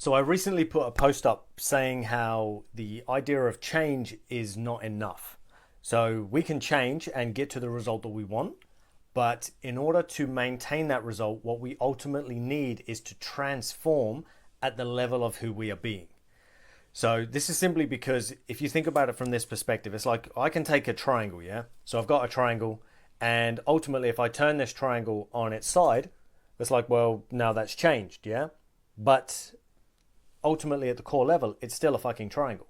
So I recently put a post up saying how the idea of change is not enough. So we can change and get to the result that we want, but in order to maintain that result, what we ultimately need is to transform at the level of who we are being. So this is simply because if you think about it from this perspective, it's like I can take a triangle, yeah? So I've got a triangle, and ultimately if I turn this triangle on its side, it's like, well, now that's changed, yeah? But ultimately at the core level, it's still a fucking triangle.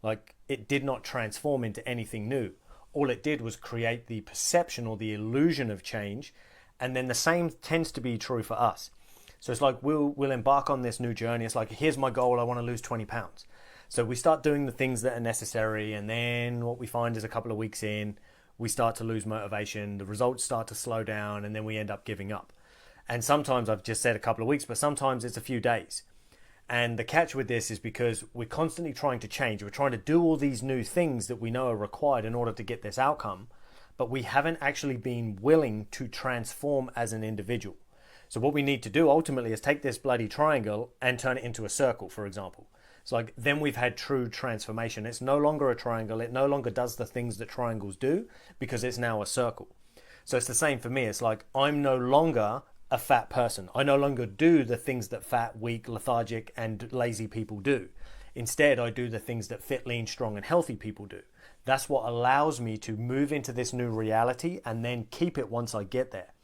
Like, it did not transform into anything new. All it did was create the perception or the illusion of change. And then the same tends to be true for us. So it's like we'll embark on this new journey. It's like, here's my goal. I want to lose 20 pounds. So we start doing the things that are necessary. And then what we find is a couple of weeks in, we start to lose motivation. The results start to slow down, and then we end up giving up. And sometimes, I've just said a couple of weeks, but sometimes it's a few days. And the catch with this is because we're constantly trying to change. We're trying to do all these new things that we know are required in order to get this outcome, but we haven't actually been willing to transform as an individual. So what we need to do ultimately is take this bloody triangle and turn it into a circle, for example. It's like, then we've had true transformation. It's no longer a triangle. It no longer does the things that triangles do because it's now a circle. So it's the same for me. It's like, I'm no longer a fat person. I no longer do the things that fat, weak, lethargic, and lazy people do. Instead, I do the things that fit, lean, strong, and healthy people do. That's what allows me to move into this new reality and then keep it once I get there.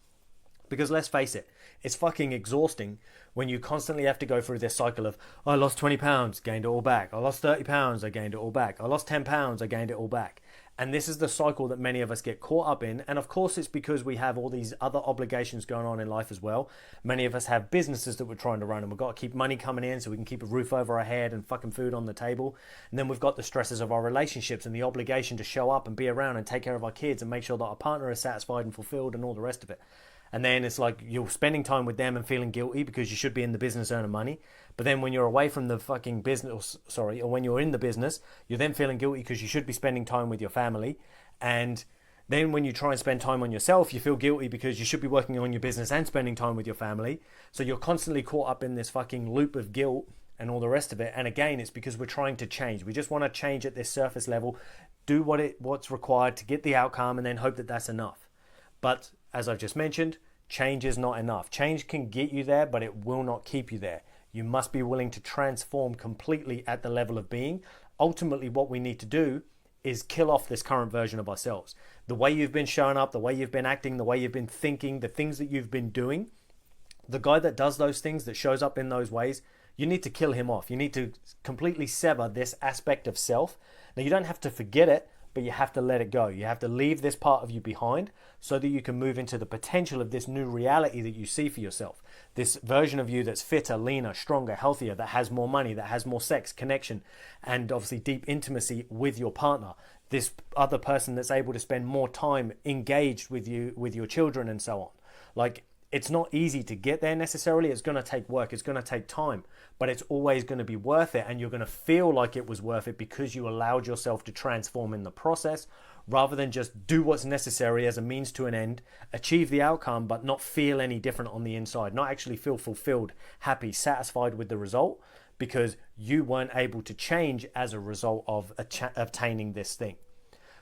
Because let's face it, it's fucking exhausting when you constantly have to go through this cycle of, I lost 20 pounds, gained it all back. I lost 30 pounds, I gained it all back. I lost 10 pounds, I gained it all back. And this is the cycle that many of us get caught up in. And of course, it's because we have all these other obligations going on in life as well. Many of us have businesses that we're trying to run, and we've got to keep money coming in so we can keep a roof over our head and fucking food on the table. And then we've got the stresses of our relationships and the obligation to show up and be around and take care of our kids and make sure that our partner is satisfied and fulfilled and all the rest of it. And then it's like you're spending time with them and feeling guilty because you should be in the business earning money. But then when you're away from the fucking business, or when you're in the business, you're then feeling guilty because you should be spending time with your family. And then when you try and spend time on yourself, you feel guilty because you should be working on your business and spending time with your family. So you're constantly caught up in this fucking loop of guilt and all the rest of it. And again, it's because we're trying to change. We just want to change at this surface level, do what's required to get the outcome, and then hope that that's enough. But as I've just mentioned, change is not enough. Change can get you there, but it will not keep you there. You must be willing to transform completely at the level of being. Ultimately, what we need to do is kill off this current version of ourselves. The way you've been showing up, the way you've been acting, the way you've been thinking, the things that you've been doing, the guy that does those things, that shows up in those ways, you need to kill him off. You need to completely sever this aspect of self. Now, you don't have to forget it, but you have to let it go. You have to leave this part of you behind so that you can move into the potential of this new reality that you see for yourself. This version of you that's fitter, leaner, stronger, healthier, that has more money, that has more sex, connection, and obviously deep intimacy with your partner. This other person that's able to spend more time engaged with you, with your children, and so on. Like, it's not easy to get there necessarily. It's going to take work. It's going to take time, but it's always going to be worth it. And you're going to feel like it was worth it because you allowed yourself to transform in the process, rather than just do what's necessary as a means to an end, achieve the outcome, but not feel any different on the inside, not actually feel fulfilled, happy, satisfied with the result, because you weren't able to change as a result of obtaining this thing.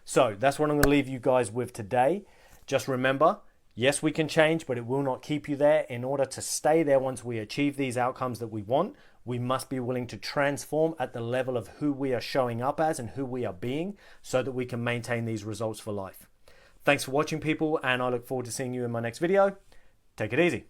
So that's what I'm going to leave you guys with today. Just remember, yes, we can change, but it will not keep you there. In order to stay there once we achieve these outcomes that we want, we must be willing to transform at the level of who we are showing up as and who we are being, so that we can maintain these results for life. Thanks for watching, people, and I look forward to seeing you in my next video. Take it easy.